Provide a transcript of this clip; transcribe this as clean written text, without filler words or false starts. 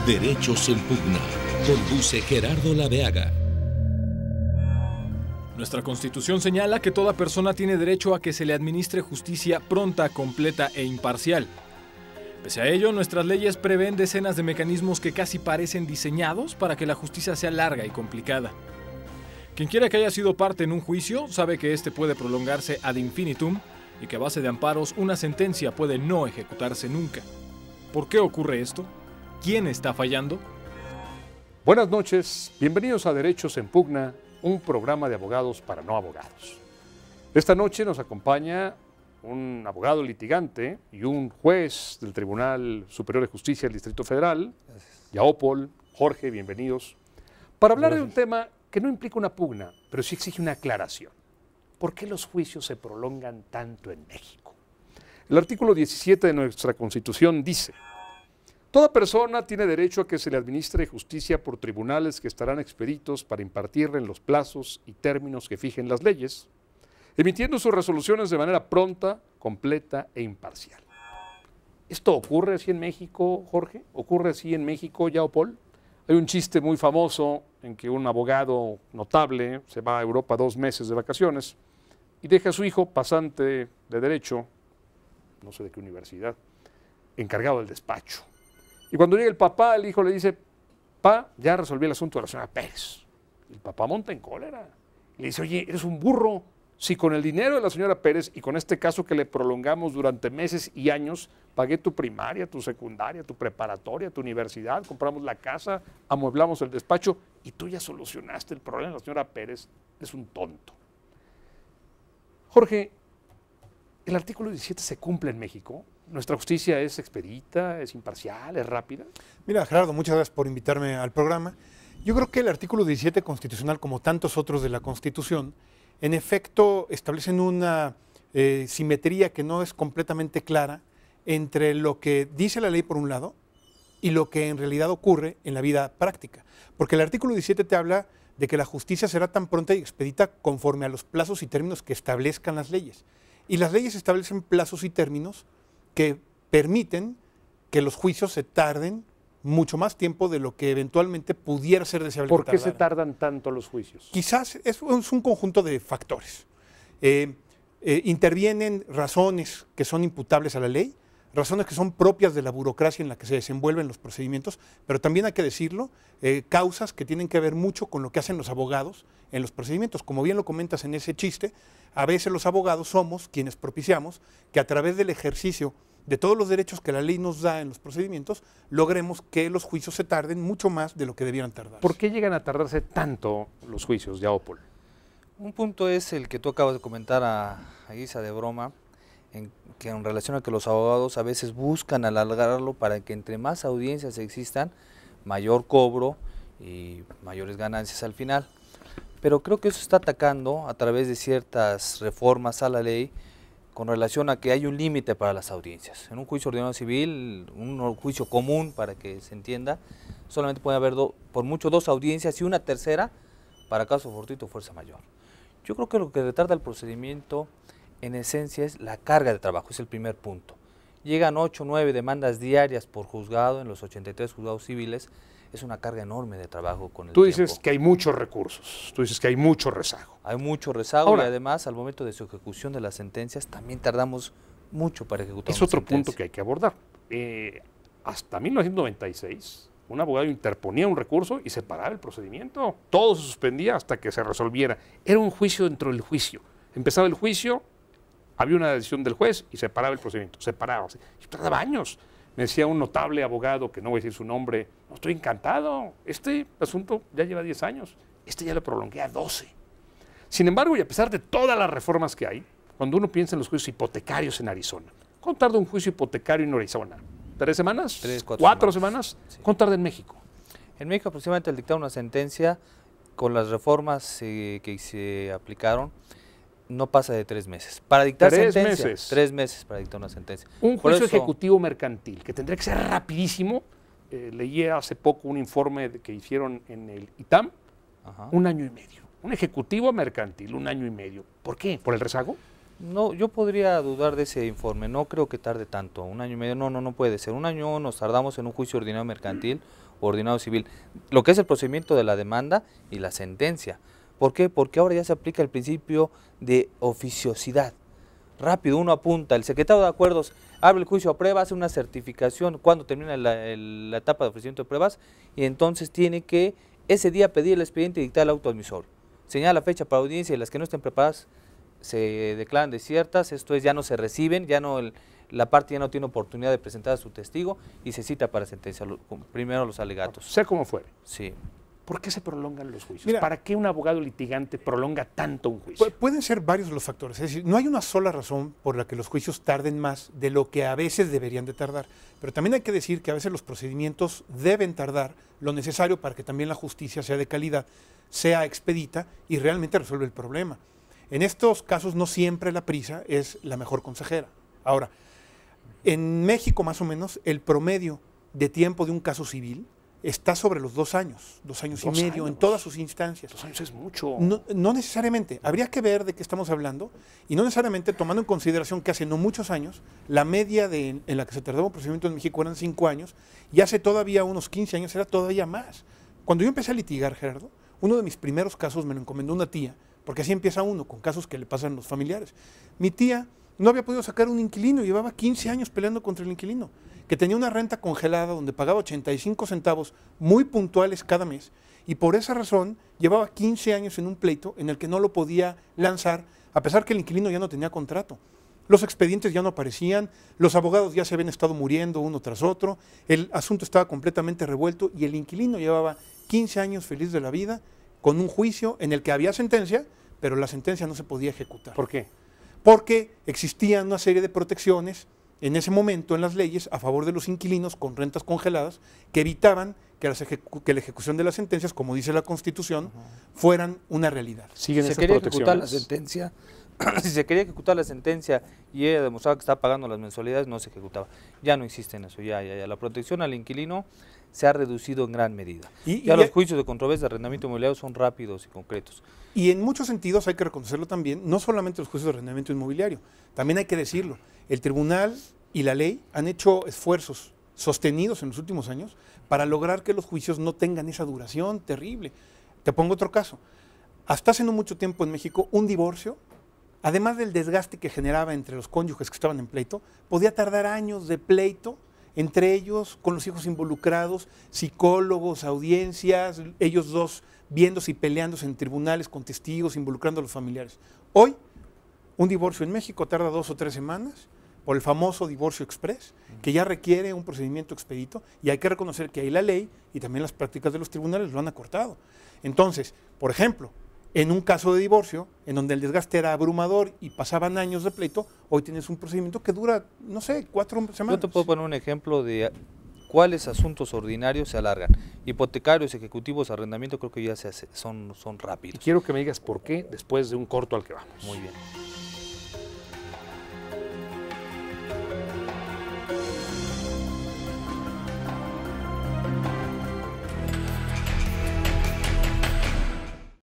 Derechos en Pugna. Conduce Gerardo Laveaga. Nuestra Constitución señala que toda persona tiene derecho a que se le administre justicia pronta, completa e imparcial. Pese a ello, nuestras leyes prevén decenas de mecanismos que casi parecen diseñados para que la justicia sea larga y complicada. Quien quiera que haya sido parte en un juicio sabe que este puede prolongarse ad infinitum y que a base de amparos una sentencia puede no ejecutarse nunca. ¿Por qué ocurre esto? ¿Quién está fallando? Buenas noches, bienvenidos a Derechos en Pugna, un programa de abogados para no abogados. Esta noche nos acompaña un abogado litigante y un juez del Tribunal Superior de Justicia del Distrito Federal, Yaopol, Jorge, bienvenidos, para hablar de un tema que no implica una pugna, pero sí exige una aclaración. ¿Por qué los juicios se prolongan tanto en México? El artículo 17 de nuestra Constitución dice: toda persona tiene derecho a que se le administre justicia por tribunales que estarán expeditos para impartirle en los plazos y términos que fijen las leyes, emitiendo sus resoluciones de manera pronta, completa e imparcial. ¿Esto ocurre así en México, Jorge? ¿Ocurre así en México, Yaopol? Hay un chiste muy famoso en que un abogado notable se va a Europa 2 meses de vacaciones y deja a su hijo, pasante de Derecho, no sé de qué universidad, encargado del despacho. Y cuando llega el papá, el hijo le dice: pa, ya resolví el asunto de la señora Pérez. Y el papá monta en cólera y le dice: oye, eres un burro. Si con el dinero de la señora Pérez y con este caso que le prolongamos durante meses y años, pagué tu primaria, tu secundaria, tu preparatoria, tu universidad, compramos la casa, amueblamos el despacho y tú ya solucionaste el problema de la señora Pérez, eres un tonto. Jorge, ¿el artículo 17 se cumple en México? ¿Nuestra justicia es expedita, es imparcial, es rápida? Mira, Gerardo, muchas gracias por invitarme al programa. Yo creo que el artículo 17 constitucional, como tantos otros de la Constitución, en efecto establecen una simetría que no es completamente clara entre lo que dice la ley por un lado y lo que en realidad ocurre en la vida práctica. Porque el artículo 17 te habla de que la justicia será tan pronta y expedita conforme a los plazos y términos que establezcan las leyes. Y las leyes establecen plazos y términos que permiten que los juicios se tarden mucho más tiempo de lo que eventualmente pudiera ser deseable. ¿Por qué se tardan tanto los juicios? Quizás es un conjunto de factores. Intervienen razones que son imputables a la ley, razones que son propias de la burocracia en la que se desenvuelven los procedimientos, pero también hay que decirlo, causas que tienen que ver mucho con lo que hacen los abogados en los procedimientos. Como bien lo comentas en ese chiste, a veces los abogados somos quienes propiciamos que a través del ejercicio de todos los derechos que la ley nos da en los procedimientos, logremos que los juicios se tarden mucho más de lo que debieran tardar. ¿Por qué llegan a tardarse tanto los juicios, Yaopol? Un punto es el que tú acabas de comentar a guisa de broma, que en relación a que los abogados a veces buscan alargarlo para que entre más audiencias existan, mayor cobro y mayores ganancias al final. Pero creo que eso está atacando a través de ciertas reformas a la ley con relación a que hay un límite para las audiencias. En un juicio ordinario civil, un juicio común, para que se entienda, solamente puede haber por mucho 2 audiencias y una tercera para caso fortuito o fuerza mayor. Yo creo que lo que retarda el procedimiento en esencia es la carga de trabajo, es el primer punto. Llegan 8 o 9 demandas diarias por juzgado en los 83 juzgados civiles, es una carga enorme de trabajo con el tiempo. Tú dices que hay muchos recursos, tú dices que hay mucho rezago. Hay mucho rezago. Ahora, y además al momento de su ejecución de las sentencias también tardamos mucho para ejecutar es una otro sentencia. punto que hay que abordar. Hasta 1996, un abogado interponía un recurso y se paraba el procedimiento. Todo se suspendía hasta que se resolviera. Era un juicio dentro del juicio. Empezaba el juicio, había una decisión del juez y se paraba el procedimiento. Se paraba. Y tardaba años. Me decía un notable abogado, que no voy a decir su nombre: no, estoy encantado, este asunto ya lleva 10 años, este ya lo prolongué a 12. Sin embargo, y a pesar de todas las reformas que hay, cuando uno piensa en los juicios hipotecarios en Arizona, ¿cuánto tarda un juicio hipotecario en Arizona? ¿3 semanas? 3, 4 semanas. Sí. ¿Cuánto tarda en México? En México aproximadamente al dictar una sentencia, con las reformas que se aplicaron, no pasa de 3 meses. Para dictar 3 sentencia, meses. 3 meses para dictar una sentencia. Un Por juicio eso, ejecutivo mercantil, que tendría que ser rapidísimo. Leí hace poco un informe que hicieron en el ITAM, 1 año y medio. Un ejecutivo mercantil, 1 año y medio. ¿Por qué? ¿Por el rezago? No, yo podría dudar de ese informe, no creo que tarde tanto, 1 año y medio, no puede ser. 1 año nos tardamos en un juicio ordinario mercantil, ordinario civil. Lo que es el procedimiento de la demanda y la sentencia. ¿Por qué? Porque ahora ya se aplica el principio de oficiosidad. Rápido, uno apunta, el secretario de acuerdos abre el juicio a prueba, hace una certificación cuando termina la etapa de ofrecimiento de pruebas y entonces tiene que ese día pedir el expediente y dictar el auto admisorio. Señala la fecha para audiencia y las que no estén preparadas se declaran desiertas, esto es, ya no se reciben, ya no la parte ya no tiene oportunidad de presentar a su testigo y se cita para sentencia, primero los alegatos. Sea como fuere. Sí. ¿Por qué se prolongan los juicios? Mira, ¿para qué un abogado litigante prolonga tanto un juicio? Pueden ser varios los factores, es decir, no hay una sola razón por la que los juicios tarden más de lo que a veces deberían de tardar, pero también hay que decir que a veces los procedimientos deben tardar lo necesario para que también la justicia sea de calidad, sea expedita y realmente resuelva el problema. En estos casos no siempre la prisa es la mejor consejera. Ahora, en México más o menos el promedio de tiempo de un caso civil está sobre los 2 años, 2 años y medio, en todas sus instancias. 2 años es mucho. No necesariamente, habría que ver de qué estamos hablando y no necesariamente tomando en consideración que hace no muchos años la media en la que se tardaba un procedimiento en México eran 5 años y hace todavía unos 15 años era todavía más. Cuando yo empecé a litigar, Gerardo, uno de mis primeros casos me lo encomendó una tía, porque así empieza uno con casos que le pasan a los familiares. Mi tía no había podido sacar un inquilino, llevaba 15 años peleando contra el inquilino, que tenía una renta congelada donde pagaba 85 centavos muy puntuales cada mes y por esa razón llevaba 15 años en un pleito en el que no lo podía lanzar a pesar que el inquilino ya no tenía contrato. Los expedientes ya no aparecían, los abogados ya se habían estado muriendo uno tras otro, el asunto estaba completamente revuelto y el inquilino llevaba 15 años feliz de la vida con un juicio en el que había sentencia, pero la sentencia no se podía ejecutar. ¿Por qué? Porque existían una serie de protecciones en ese momento en las leyes a favor de los inquilinos con rentas congeladas que evitaban que la ejecución de las sentencias, como dice la Constitución, fueran una realidad. ¿Siguen Se esas quería ejecutar la protecciones? sentencia, si se quería ejecutar la sentencia y ella demostraba que estaba pagando las mensualidades, no se ejecutaba. Ya no existe en eso, ya. La protección al inquilino se ha reducido en gran medida. Los juicios de controversia de arrendamiento inmobiliario son rápidos y concretos. Y en muchos sentidos hay que reconocerlo también, no solamente los juicios de arrendamiento inmobiliario, también hay que decirlo, el tribunal y la ley han hecho esfuerzos sostenidos en los últimos años para lograr que los juicios no tengan esa duración terrible. Te pongo otro caso. Hasta hace no mucho tiempo en México, un divorcio, además del desgaste que generaba entre los cónyuges que estaban en pleito, podía tardar años de pleito, entre ellos, con los hijos involucrados, psicólogos, audiencias, ellos dos viéndose y peleándose en tribunales con testigos, involucrando a los familiares. Hoy, un divorcio en México tarda 2 o 3 semanas, por el famoso divorcio express, que ya requiere un procedimiento expedito, y hay que reconocer que ahí la ley y también las prácticas de los tribunales lo han acortado. Entonces, por ejemplo, en un caso de divorcio, en donde el desgaste era abrumador y pasaban años de pleito, hoy tienes un procedimiento que dura, no sé, 4 semanas. Yo te puedo poner un ejemplo de cuáles asuntos ordinarios se alargan. Hipotecarios, ejecutivos, arrendamiento, creo que ya son rápidos. Y quiero que me digas por qué después de un corto al que vamos. Muy bien.